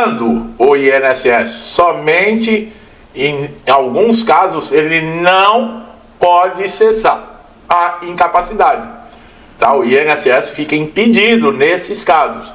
quando o INSS, somente em alguns casos, ele não pode cessar a incapacidade. Tá? O INSS fica impedido nesses casos.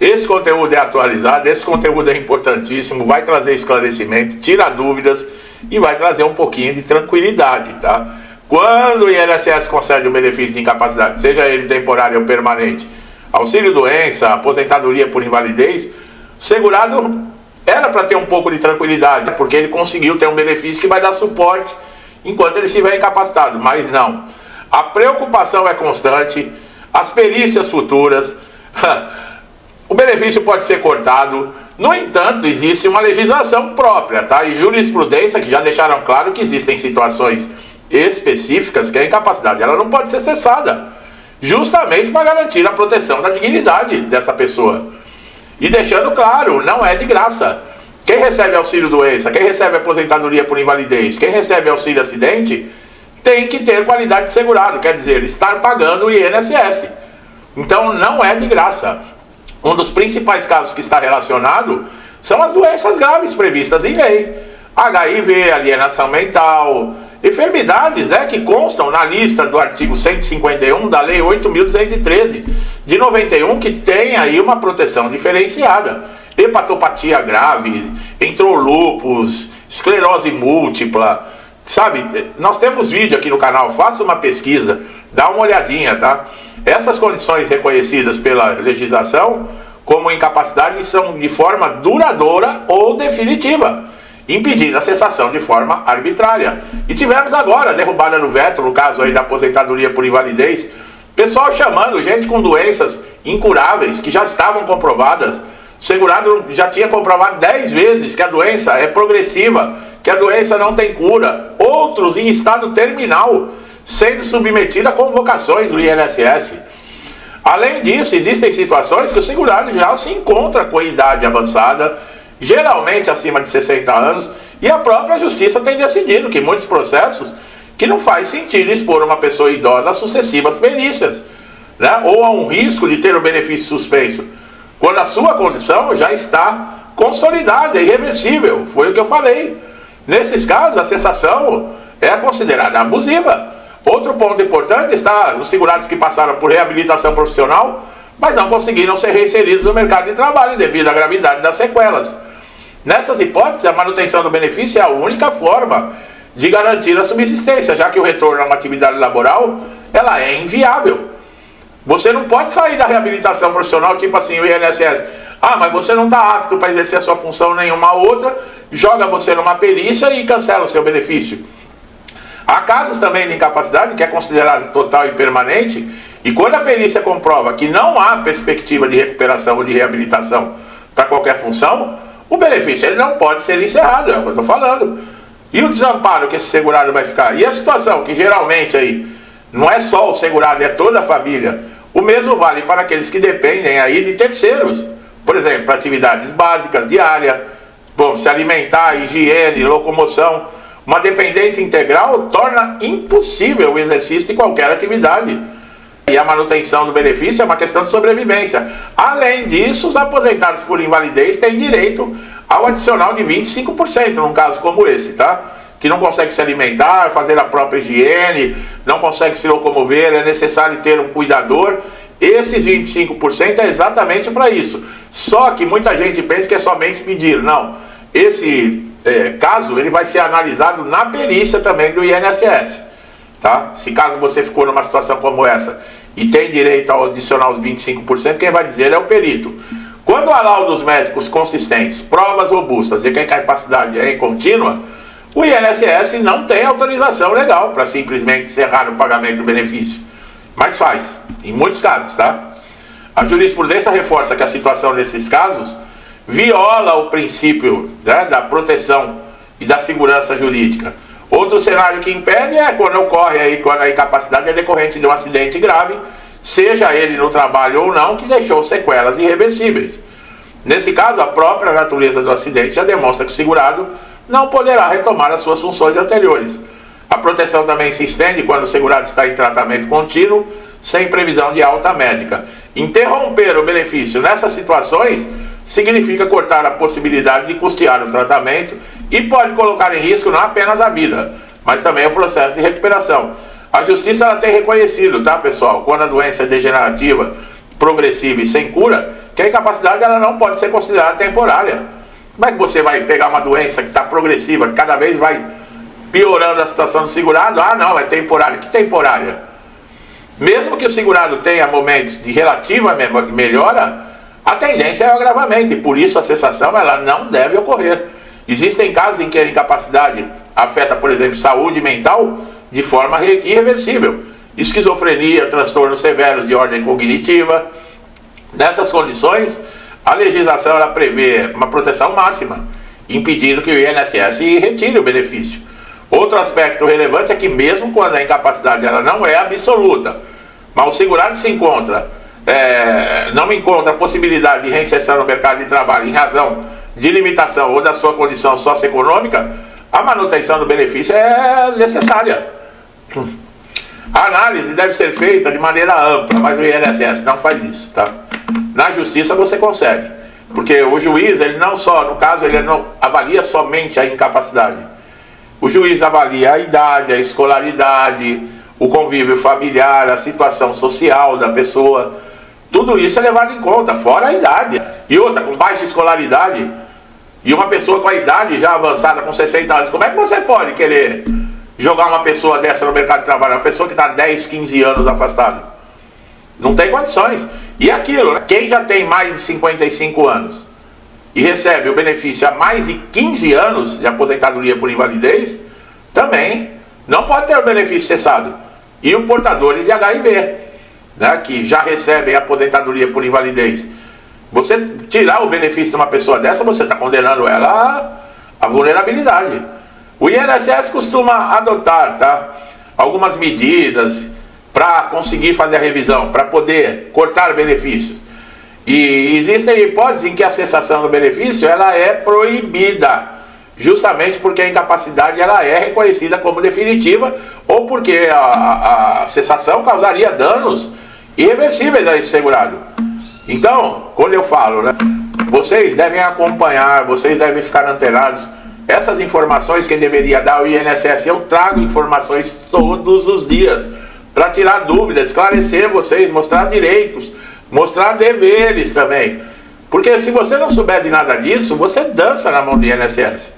Esse conteúdo é atualizado, esse conteúdo é importantíssimo, vai trazer esclarecimento, tira dúvidas e vai trazer um pouquinho de tranquilidade, tá? Quando o INSS concede um benefício de incapacidade, seja ele temporário ou permanente, auxílio-doença, aposentadoria por invalidez, o segurado era para ter um pouco de tranquilidade, porque ele conseguiu ter um benefício que vai dar suporte enquanto ele estiver incapacitado, mas não. A preocupação é constante, as perícias futuras, o benefício pode ser cortado. No entanto, existe uma legislação própria, tá? E jurisprudência que já deixaram claro que existem situações específicas que a incapacidade ela não pode ser cessada, justamente para garantir a proteção da dignidade dessa pessoa. E deixando claro, não é de graça. Quem recebe auxílio-doença, quem recebe aposentadoria por invalidez, quem recebe auxílio-acidente, tem que ter qualidade de segurado, quer dizer, estar pagando o INSS. Então não é de graça. Um dos principais casos que está relacionado são as doenças graves previstas em lei. HIV, alienação mental, enfermidades, né, que constam na lista do artigo 151 da Lei 8.213 de 91, que tem aí uma proteção diferenciada. Hepatopatia grave, entrou lúpus, esclerose múltipla, sabe? Nós temos vídeo aqui no canal, faça uma pesquisa, dá uma olhadinha, tá? Essas condições reconhecidas pela legislação como incapacidade são de forma duradoura ou definitiva, impedindo a cessação de forma arbitrária. E tivemos agora a derrubada do veto, no caso aí da aposentadoria por invalidez, pessoal chamando gente com doenças incuráveis, que já estavam comprovadas. O segurado já tinha comprovado 10 vezes que a doença é progressiva, que a doença não tem cura. Outros em estado terminal, sendo submetidos a convocações do INSS. Além disso, existem situações que o segurado já se encontra com a idade avançada, geralmente acima de 60 anos, e a própria justiça tem decidido que muitos processos que não faz sentido expor uma pessoa idosa a sucessivas perícias, né? Ou a um risco de ter o benefício suspenso, quando a sua condição já está consolidada, irreversível. Foi o que eu falei. Nesses casos, a cessação é considerada abusiva. Outro ponto importante está os segurados que passaram por reabilitação profissional, mas não conseguiram ser reinseridos no mercado de trabalho devido à gravidade das sequelas. Nessas hipóteses, a manutenção do benefício é a única forma de garantir a subsistência, já que o retorno a uma atividade laboral ela é inviável. Você não pode sair da reabilitação profissional, tipo assim, o INSS, mas você não está apto para exercer a sua função nenhuma outra, joga você numa perícia e cancela o seu benefício. Há casos também de incapacidade que é considerado total e permanente, e quando a perícia comprova que não há perspectiva de recuperação ou de reabilitação para qualquer função, o benefício ele não pode ser encerrado, é o que eu estou falando. E o desamparo que esse segurado vai ficar? E a situação que geralmente aí não é só o segurado, é toda a família. O mesmo vale para aqueles que dependem aí de terceiros. Por exemplo, para atividades básicas, diárias, bom, se alimentar, higiene, locomoção. Uma dependência integral torna impossível o exercício de qualquer atividade. E a manutenção do benefício é uma questão de sobrevivência. Além disso, os aposentados por invalidez têm direito ao adicional de 25%, num caso como esse, tá? Que não consegue se alimentar, fazer a própria higiene, não consegue se locomover, é necessário ter um cuidador. Esses 25% é exatamente para isso. Só que muita gente pensa que é somente pedir. Não. Esse caso ele vai ser analisado na perícia também do INSS. Tá? Se caso você ficou numa situação como essa e tem direito ao adicionar os 25%, quem vai dizer é o perito. Quando há laudos médicos consistentes, provas robustas de que a incapacidade é contínua, o INSS não tem autorização legal para simplesmente encerrar o pagamento do benefício. Mas faz, em muitos casos, tá? A jurisprudência reforça que a situação nesses casos viola o princípio, né, da proteção e da segurança jurídica. Outro cenário que impede é quando ocorre aí, quando a incapacidade é decorrente de um acidente grave, seja ele no trabalho ou não, que deixou sequelas irreversíveis. Nesse caso, a própria natureza do acidente já demonstra que o segurado não poderá retomar as suas funções anteriores. A proteção também se estende quando o segurado está em tratamento contínuo, sem previsão de alta médica. Interromper o benefício nessas situações significa cortar a possibilidade de custear o tratamento e pode colocar em risco não apenas a vida, mas também o processo de recuperação. A justiça ela tem reconhecido, tá, pessoal, quando a doença é degenerativa, progressiva e sem cura, que a incapacidade ela não pode ser considerada temporária. Como é que você vai pegar uma doença que está progressiva, que cada vez vai piorando a situação do segurado? Ah, não, é temporária. Que temporária? Mesmo que o segurado tenha momentos de relativa melhora, a tendência é o agravamento, e por isso a cessação ela não deve ocorrer. Existem casos em que a incapacidade afeta, por exemplo, saúde mental de forma irreversível. Esquizofrenia, transtornos severos de ordem cognitiva. Nessas condições, a legislação ela prevê uma proteção máxima, impedindo que o INSS retire o benefício. Outro aspecto relevante é que mesmo quando a incapacidade ela não é absoluta, mas o segurado não encontra a possibilidade de reinserção no mercado de trabalho em razão de limitação ou da sua condição socioeconômica, a manutenção do benefício é necessária. A análise deve ser feita de maneira ampla, mas o INSS não faz isso, tá? Na justiça você consegue, porque o juiz, ele não só, no caso, ele não avalia somente a incapacidade. O juiz avalia a idade, a escolaridade, o convívio familiar, a situação social da pessoa. Tudo isso é levado em conta, fora a idade. E outra, com baixa escolaridade, e uma pessoa com a idade já avançada, com 60 anos, como é que você pode querer jogar uma pessoa dessa no mercado de trabalho? Uma pessoa que está 10, 15 anos afastado. Não tem condições. E aquilo, né? Quem já tem mais de 55 anos e recebe o benefício há mais de 15 anos de aposentadoria por invalidez, também não pode ter o benefício cessado. E os portadores de HIV, né, que já recebem aposentadoria por invalidez. Você tirar o benefício de uma pessoa dessa, você está condenando ela à vulnerabilidade. O INSS costuma adotar, tá, algumas medidas para conseguir fazer a revisão, para poder cortar benefícios. E existem hipóteses em que a cessação do benefício ela é proibida, justamente porque a incapacidade ela é reconhecida como definitiva, ou porque a cessação causaria danos irreversíveis a esse segurado. Então, quando eu falo, né, vocês devem acompanhar, vocês devem ficar antenados. Essas informações quem deveria dar ao INSS, eu trago informações todos os dias, para tirar dúvidas, esclarecer vocês, mostrar direitos, mostrar deveres também. Porque se você não souber de nada disso, você dança na mão do INSS.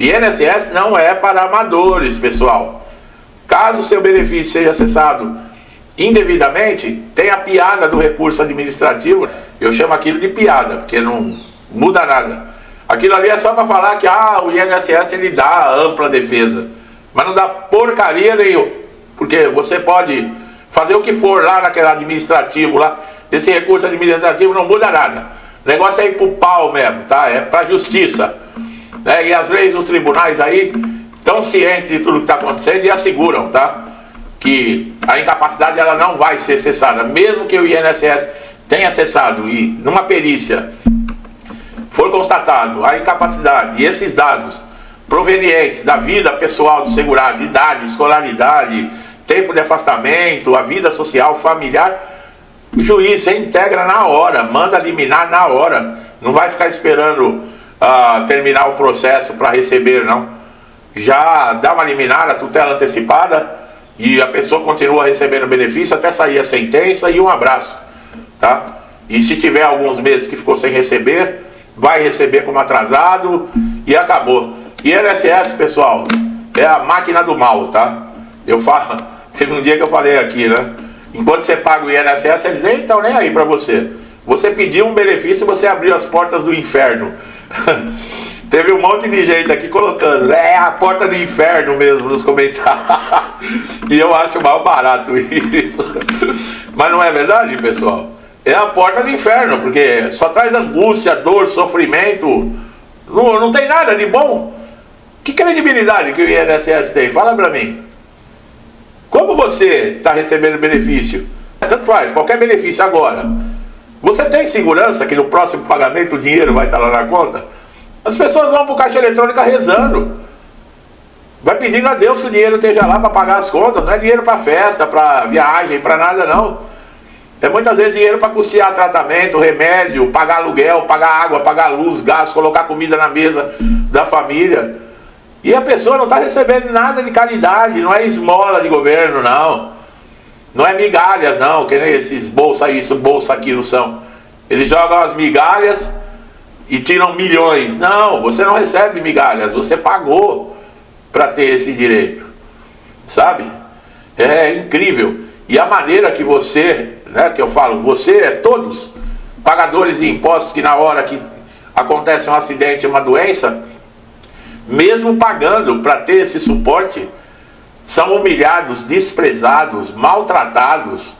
INSS não é para amadores, pessoal. Caso o seu benefício seja cessado indevidamente, tem a piada do recurso administrativo. Eu chamo aquilo de piada, porque não muda nada. Aquilo ali é só para falar que o INSS ele dá ampla defesa, mas não dá porcaria nenhuma. Porque você pode fazer o que for lá naquele administrativo lá, esse recurso administrativo não muda nada. O negócio é ir pro pau mesmo, tá? É pra justiça. Né? E as leis dos tribunais aí estão cientes de tudo que está acontecendo e asseguram, tá, que a incapacidade ela não vai ser cessada. Mesmo que o INSS tenha cessado e numa perícia for constatado a incapacidade e esses dados provenientes da vida pessoal do segurado, idade, escolaridade, tempo de afastamento, a vida social, familiar, o juiz reintegra na hora, manda liminar na hora. Não vai ficar esperando terminar o processo para receber, não. Já dá uma liminar, a tutela antecipada, e a pessoa continua recebendo benefício até sair a sentença e um abraço, tá? E se tiver alguns meses que ficou sem receber, vai receber como atrasado e acabou. E INSS, pessoal, é a máquina do mal, tá? Eu falo, teve um dia que eu falei aqui, né? Enquanto você paga o INSS, eles nem estão nem aí pra você. Você pediu um benefício e você abriu as portas do inferno. Teve um monte de gente aqui colocando, a porta do inferno mesmo nos comentários. E eu acho mal barato isso. Mas não é verdade, pessoal? É a porta do inferno, porque só traz angústia, dor, sofrimento. Não tem nada de bom. Que credibilidade que o INSS tem? Fala pra mim. Como você está recebendo benefício? Tanto faz, qualquer benefício agora. Você tem segurança que no próximo pagamento o dinheiro vai estar lá na conta? As pessoas vão para o caixa eletrônica rezando. Vai pedindo a Deus que o dinheiro esteja lá para pagar as contas. Não é dinheiro para festa, para viagem, para nada não. É muitas vezes dinheiro para custear tratamento, remédio, pagar aluguel, pagar água, pagar luz, gás, colocar comida na mesa da família. E a pessoa não está recebendo nada de caridade, não é esmola de governo, não. Não é migalhas, não, que nem esses bolsa isso, bolsa aquilo são. Eles jogam as migalhas e tiram milhões. Não, você não recebe migalhas, você pagou para ter esse direito. Sabe? É incrível. E a maneira que você, né, que eu falo, você é todos pagadores de impostos que na hora que acontece um acidente, uma doença, mesmo pagando para ter esse suporte, são humilhados, desprezados, maltratados,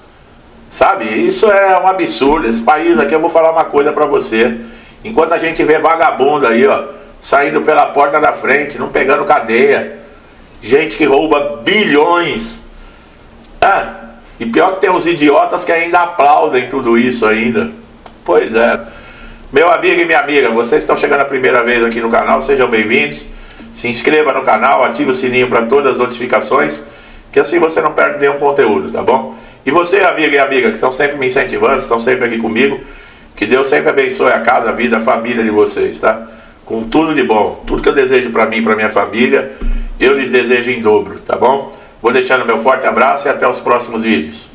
sabe? Isso é um absurdo. Esse país aqui, eu vou falar uma coisa para você, enquanto a gente vê vagabundo aí, ó, saindo pela porta da frente, não pegando cadeia, gente que rouba bilhões, e pior que tem os idiotas que ainda aplaudem tudo isso ainda. Pois é. Meu amigo e minha amiga, vocês estão chegando a primeira vez aqui no canal, sejam bem-vindos. Se inscreva no canal, ative o sininho para todas as notificações, que assim você não perde nenhum conteúdo, tá bom? E você, amigo e amiga, que estão sempre me incentivando, estão sempre aqui comigo, que Deus sempre abençoe a casa, a vida, a família de vocês, tá? Com tudo de bom, tudo que eu desejo para mim e para minha família, eu lhes desejo em dobro, tá bom? Vou deixando meu forte abraço e até os próximos vídeos.